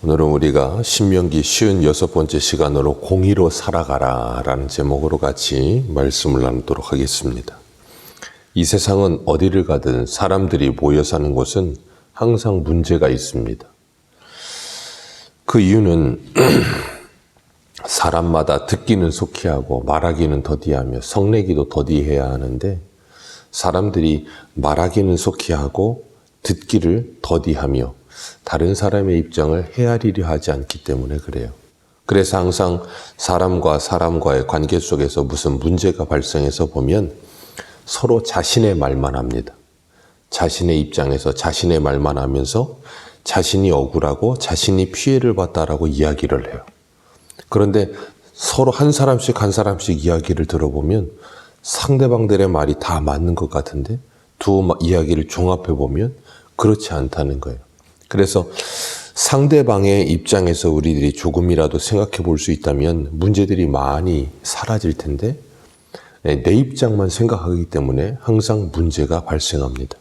오늘은 우리가 신명기 56번째 시간으로 공의로 살아가라 라는 제목으로 같이 말씀을 나누도록 하겠습니다. 이 세상은 어디를 가든 사람들이 모여 사는 곳은 항상 문제가 있습니다. 그 이유는 사람마다 듣기는 속히 하고 말하기는 더디하며 성내기도 더디해야 하는데 사람들이 말하기는 속히 하고 듣기를 더디하며 다른 사람의 입장을 헤아리려 하지 않기 때문에 그래요. 그래서 항상 사람과 사람과의 관계 속에서 무슨 문제가 발생해서 보면 서로 자신의 말만 합니다. 자신의 입장에서 자신의 말만 하면서 자신이 억울하고 자신이 피해를 봤다라고 이야기를 해요. 그런데 서로 한 사람씩 이야기를 들어보면 상대방들의 말이 다 맞는 것 같은데 두 이야기를 종합해 보면 그렇지 않다는 거예요. 그래서 상대방의 입장에서 우리들이 조금이라도 생각해 볼 수 있다면 문제들이 많이 사라질 텐데 내 입장만 생각하기 때문에 항상 문제가 발생합니다.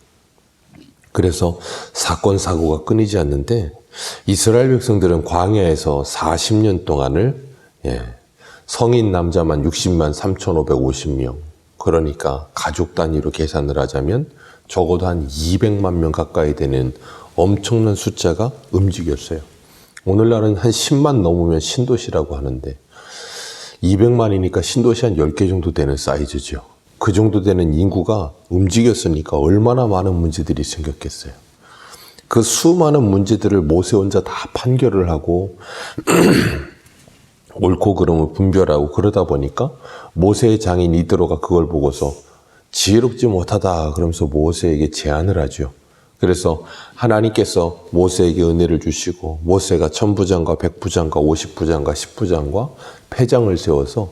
그래서 사건 사고가 끊이지 않는데 이스라엘 백성들은 광야에서 40년 동안을 성인 남자만 60만 3,550명, 그러니까 가족 단위로 계산을 하자면 적어도 한 200만 명 가까이 되는 엄청난 숫자가 움직였어요. 오늘날은 한 10만 넘으면 신도시라고 하는데 200만이니까 신도시 한 10개 정도 되는 사이즈죠. 그 정도 되는 인구가 움직였으니까 얼마나 많은 문제들이 생겼겠어요. 그 수많은 문제들을 모세 혼자 다 판결을 하고 옳고 그름을 분별하고 그러다 보니까 모세의 장인 이드로가 그걸 보고서 지혜롭지 못하다 그러면서 모세에게 제안을 하죠. 그래서 하나님께서 모세에게 은혜를 주시고 모세가 천부장과 백부장과 50부장과 10부장과 패장을 세워서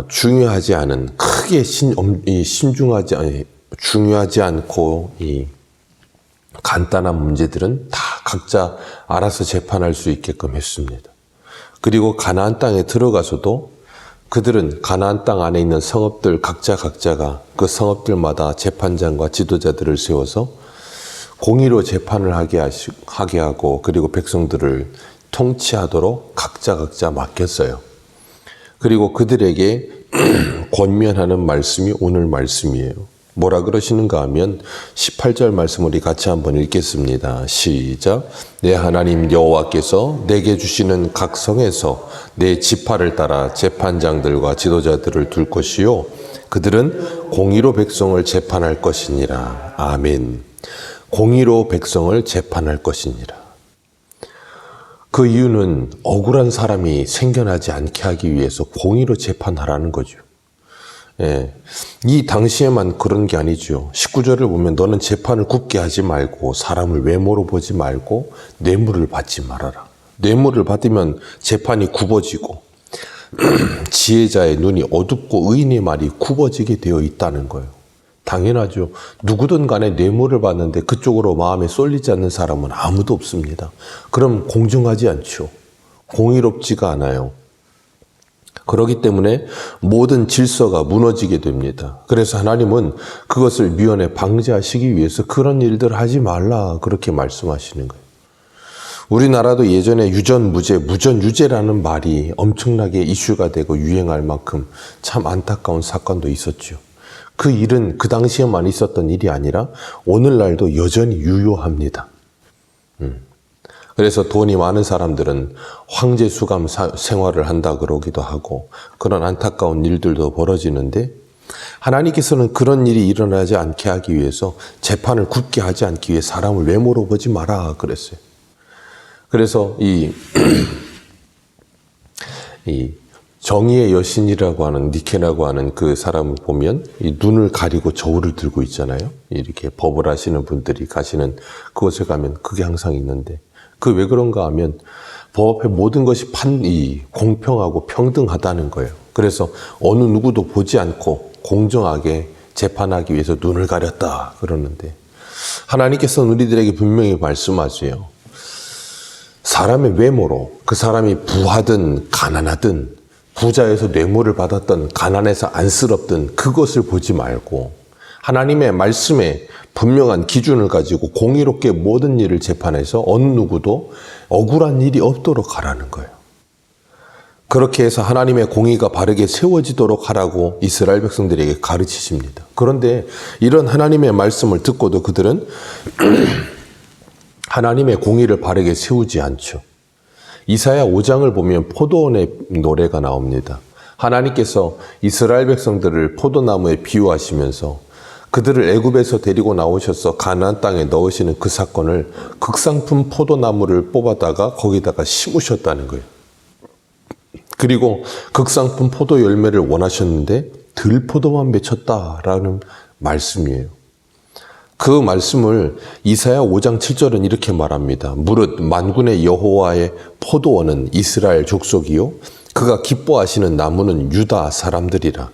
중요하지 않은 크게 중요하지 않고 이 간단한 문제들은 다 각자 알아서 재판할 수 있게끔 했습니다. 그리고 가나안 땅에 들어가서도 그들은 가나안 땅 안에 있는 성읍들 각자가 그 성읍들마다 재판장과 지도자들을 세워서 공의로 재판을 하게 하고 그리고 백성들을 통치하도록 각자 맡겼어요. 그리고 그들에게 권면하는 말씀이 오늘 말씀이에요. 뭐라 그러시는가 하면 18절 말씀 우리 같이 한번 읽겠습니다. 시작. 내 하나님 여호와께서 내게 주시는 각 성에서 내 지파를 따라 재판장들과 지도자들을 둘 것이요 그들은 공의로 백성을 재판할 것이니라. 아멘. 공의로 백성을 재판할 것이니라. 그 이유는 억울한 사람이 생겨나지 않게 하기 위해서 공의로 재판하라는 거죠. 이 당시에만 그런 게 아니죠. 19절을 보면 너는 재판을 굽게 하지 말고 사람을 외모로 보지 말고 뇌물을 받지 말아라. 뇌물을 받으면 재판이 굽어지고 지혜자의 눈이 어둡고 의인의 말이 굽어지게 되어 있다는 거예요. 당연하죠. 누구든 간에 뇌물을 받는데 그쪽으로 마음에 쏠리지 않는 사람은 아무도 없습니다. 그럼 공정하지 않죠. 공의롭지가 않아요. 그렇기 때문에 모든 질서가 무너지게 됩니다. 그래서 하나님은 그것을 미연에 방지하시기 위해서 그런 일들을 하지 말라 그렇게 말씀하시는 거예요. 우리나라도 예전에 유전무죄, 무전유죄라는 말이 엄청나게 이슈가 되고 유행할 만큼 참 안타까운 사건도 있었죠. 그 일은 그 당시에만 있었던 일이 아니라 오늘날도 여전히 유효합니다. 그래서 돈이 많은 사람들은 황제 수감 생활을 한다 그러기도 하고 그런 안타까운 일들도 벌어지는데 하나님께서는 그런 일이 일어나지 않게 하기 위해서 재판을 굳게 하지 않기 위해 사람을 외모로 보지 마라 그랬어요. 그래서 이 정의의 여신이라고 하는 니케라고 하는 그 사람을 보면 이 눈을 가리고 저울을 들고 있잖아요. 이렇게 법을 하시는 분들이 가시는 그곳에 가면 그게 항상 있는데 그 왜 그런가 하면 법 앞에 모든 것이 공평하고 평등하다는 거예요. 그래서 어느 누구도 보지 않고 공정하게 재판하기 위해서 눈을 가렸다 그러는데 하나님께서는 우리들에게 분명히 말씀하세요. 사람의 외모로 그 사람이 부하든 가난하든 부자에서 뇌물을 받았던 가난해서 안쓰럽든 그것을 보지 말고 하나님의 말씀에 분명한 기준을 가지고 공의롭게 모든 일을 재판해서 어느 누구도 억울한 일이 없도록 하라는 거예요. 그렇게 해서 하나님의 공의가 바르게 세워지도록 하라고 이스라엘 백성들에게 가르치십니다. 그런데 이런 하나님의 말씀을 듣고도 그들은 하나님의 공의를 바르게 세우지 않죠. 이사야 5장을 보면 포도원의 노래가 나옵니다. 하나님께서 이스라엘 백성들을 포도나무에 비유하시면서 그들을 애굽에서 데리고 나오셔서 가나안 땅에 넣으시는 그 사건을 극상품 포도나무를 뽑아다가 거기다가 심으셨다는 거예요. 그리고 극상품 포도 열매를 원하셨는데 들포도만 맺혔다라는 말씀이에요. 그 말씀을 이사야 5장 7절은 이렇게 말합니다. 무릇 만군의 여호와의 포도원은 이스라엘 족속이요 그가 기뻐하시는 나무는 유다 사람들이라.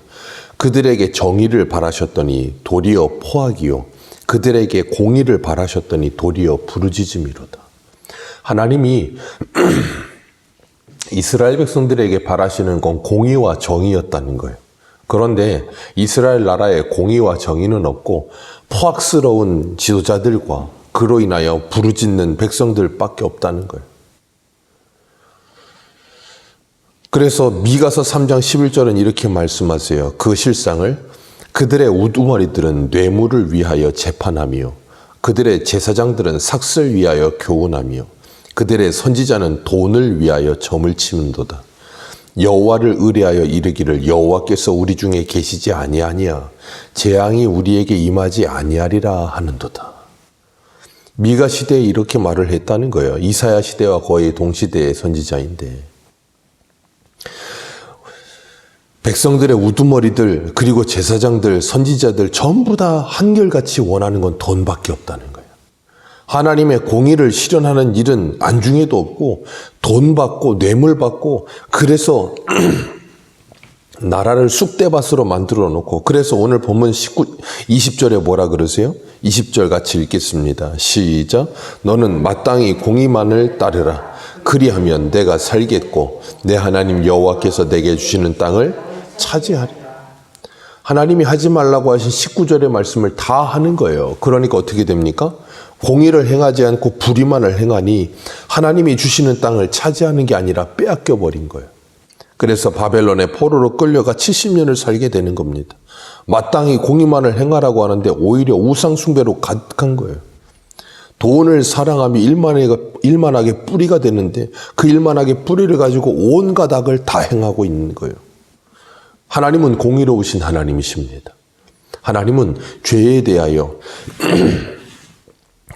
그들에게 정의를 바라셨더니 도리어 포악이요 그들에게 공의를 바라셨더니 도리어 부르짖음이로다. 하나님이 이스라엘 백성들에게 바라시는 건 공의와 정의였다는 거예요. 그런데 이스라엘 나라에 공의와 정의는 없고 포악스러운 지도자들과 그로 인하여 부르짖는 백성들밖에 없다는 거예요. 그래서 미가서 3장 11절은 이렇게 말씀하세요. 그 실상을 그들의 우두머리들은 뇌물을 위하여 재판하며 그들의 제사장들은 삭슬 위하여 교훈하며 그들의 선지자는 돈을 위하여 점을 치는도다. 여호와를 의뢰하여 이르기를 여호와께서 우리 중에 계시지 아니하니야 재앙이 우리에게 임하지 아니하리라 하는도다. 미가 시대에 이렇게 말을 했다는 거예요. 이사야 시대와 거의 동시대의 선지자인데 백성들의 우두머리들 그리고 제사장들 선지자들 전부 다 한결같이 원하는 건 돈밖에 없다는 거예요. 하나님의 공의를 실현하는 일은 안중에도 없고 돈 받고 뇌물 받고 그래서 나라를 쑥대밭으로 만들어 놓고 그래서 오늘 본문 20절에 뭐라 그러세요? 20절 같이 읽겠습니다. 시작. 너는 마땅히 공의만을 따르라. 그리하면 내가 살겠고 내 하나님 여호와께서 내게 주시는 땅을 차지하리라. 하나님이 하지 말라고 하신 19절의 말씀을 다 하는 거예요. 그러니까 어떻게 됩니까? 공의를 행하지 않고 불의만을 행하니 하나님이 주시는 땅을 차지하는 게 아니라 빼앗겨 버린 거예요. 그래서 바벨론의 포로로 끌려가 70년을 살게 되는 겁니다. 마땅히 공의만을 행하라고 하는데 오히려 우상 숭배로 가득한 거예요. 돈을 사랑하며 일만하게 뿌리가 되는데 그 일만하게 뿌리를 가지고 온갖 악을 다 행하고 있는 거예요. 하나님은 공의로우신 하나님이십니다. 하나님은 죄에 대하여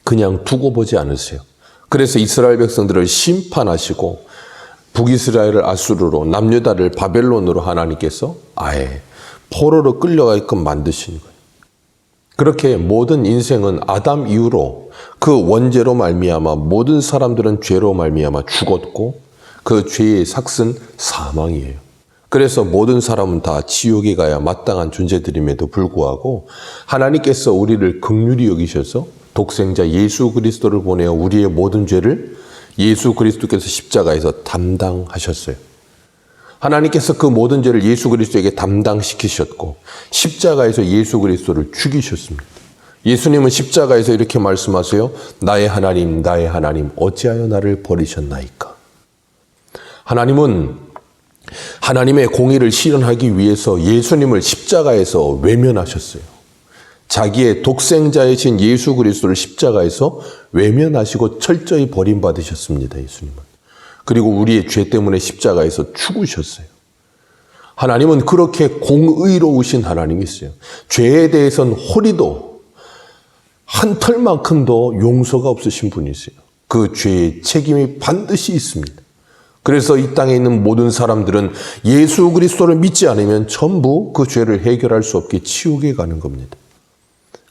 그냥 두고 보지 않으세요. 그래서 이스라엘 백성들을 심판하시고 북이스라엘을 아수르로 남유다를 바벨론으로 하나님께서 아예 포로로 끌려가게끔 만드신 거예요. 그렇게 모든 인생은 아담 이후로 그 원죄로 말미암아 모든 사람들은 죄로 말미암아 죽었고 그 죄의 삭은 사망이에요. 그래서 모든 사람은 다 지옥에 가야 마땅한 존재들임에도 불구하고 하나님께서 우리를 긍휼히 여기셔서 독생자 예수 그리스도를 보내어 우리의 모든 죄를 예수 그리스도께서 십자가에서 담당하셨어요. 하나님께서 그 모든 죄를 예수 그리스도에게 담당시키셨고 십자가에서 예수 그리스도를 죽이셨습니다. 예수님은 십자가에서 이렇게 말씀하세요. 나의 하나님 어찌하여 나를 버리셨나이까. 하나님은 하나님의 공의를 실현하기 위해서 예수님을 십자가에서 외면하셨어요. 자기의 독생자이신 예수 그리스도를 십자가에서 외면하시고 철저히 버림받으셨습니다. 예수님은. 그리고 우리의 죄 때문에 십자가에서 죽으셨어요. 하나님은 그렇게 공의로우신 하나님이세요. 죄에 대해서는 호리도 한 털만큼도 용서가 없으신 분이세요. 그 죄의 책임이 반드시 있습니다. 그래서 이 땅에 있는 모든 사람들은 예수 그리스도를 믿지 않으면 전부 그 죄를 해결할 수 없게 지옥에 가는 겁니다.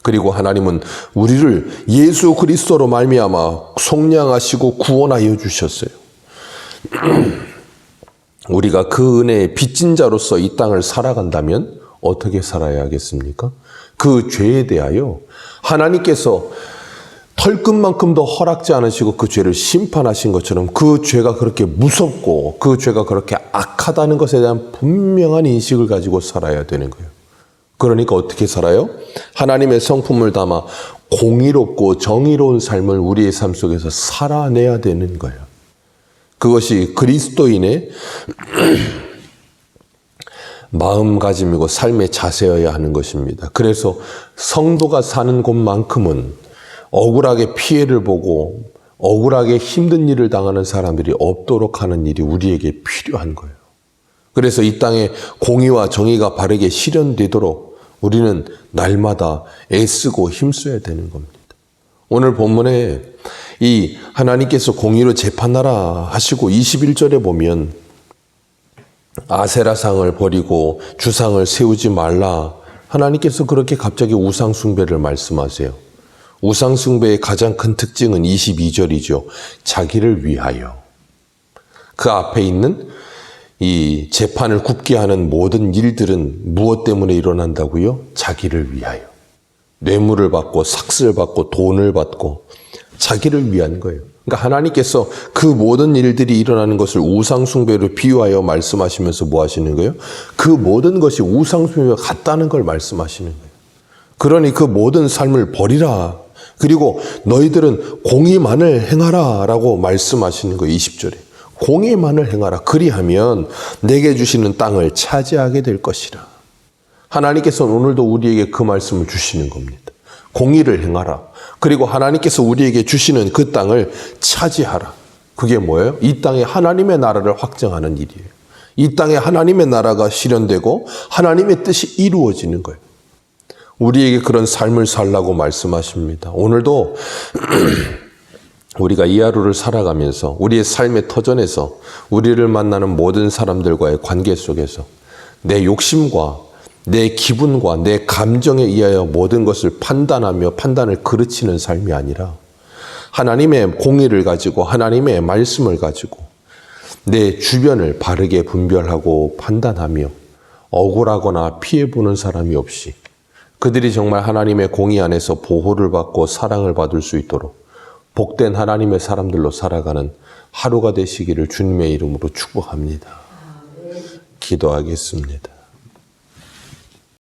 그리고 하나님은 우리를 예수 그리스도로 말미암아 속량하시고 구원하여 주셨어요. 우리가 그 은혜의 빚진 자로서 이 땅을 살아간다면 어떻게 살아야 하겠습니까? 그 죄에 대하여 하나님께서 털끝만큼도 허락지 않으시고 그 죄를 심판하신 것처럼 그 죄가 그렇게 무섭고 그 죄가 그렇게 악하다는 것에 대한 분명한 인식을 가지고 살아야 되는 거예요. 그러니까 어떻게 살아요? 하나님의 성품을 담아 공의롭고 정의로운 삶을 우리의 삶 속에서 살아내야 되는 거예요. 그것이 그리스도인의 마음가짐이고 삶의 자세여야 하는 것입니다. 그래서 성도가 사는 곳만큼은 억울하게 피해를 보고 억울하게 힘든 일을 당하는 사람들이 없도록 하는 일이 우리에게 필요한 거예요. 그래서 이 땅에 공의와 정의가 바르게 실현되도록 우리는 날마다 애쓰고 힘써야 되는 겁니다. 오늘 본문에 이 하나님께서 공의로 재판하라 하시고 21절에 보면 아세라상을 버리고 주상을 세우지 말라. 하나님께서 그렇게 갑자기 우상 숭배를 말씀하세요. 우상 숭배의 가장 큰 특징은 22절이죠. 자기를 위하여. 그 앞에 있는 이 재판을 굽게 하는 모든 일들은 무엇 때문에 일어난다고요? 자기를 위하여. 뇌물을 받고 삭슬 받고 돈을 받고 자기를 위한 거예요. 그러니까 하나님께서 그 모든 일들이 일어나는 것을 우상숭배로 비유하여 말씀하시면서 뭐 하시는 거예요? 그 모든 것이 우상숭배와 같다는 걸 말씀하시는 거예요. 그러니 그 모든 삶을 버리라. 그리고 너희들은 공의만을 행하라 라고 말씀하시는 거예요. 20절에. 공의만을 행하라. 그리하면 내게 주시는 땅을 차지하게 될 것이라. 하나님께서는 오늘도 우리에게 그 말씀을 주시는 겁니다. 공의를 행하라. 그리고 하나님께서 우리에게 주시는 그 땅을 차지하라. 그게 뭐예요? 이 땅에 하나님의 나라를 확정하는 일이에요. 이 땅에 하나님의 나라가 실현되고 하나님의 뜻이 이루어지는 거예요. 우리에게 그런 삶을 살라고 말씀하십니다. 오늘도 우리가 이 하루를 살아가면서 우리의 삶의 터전에서 우리를 만나는 모든 사람들과의 관계 속에서 내 욕심과 내 기분과 내 감정에 의하여 모든 것을 판단하며 판단을 그르치는 삶이 아니라 하나님의 공의를 가지고 하나님의 말씀을 가지고 내 주변을 바르게 분별하고 판단하며 억울하거나 피해보는 사람이 없이 그들이 정말 하나님의 공의 안에서 보호를 받고 사랑을 받을 수 있도록 복된 하나님의 사람들로 살아가는 하루가 되시기를 주님의 이름으로 축복합니다. 기도하겠습니다.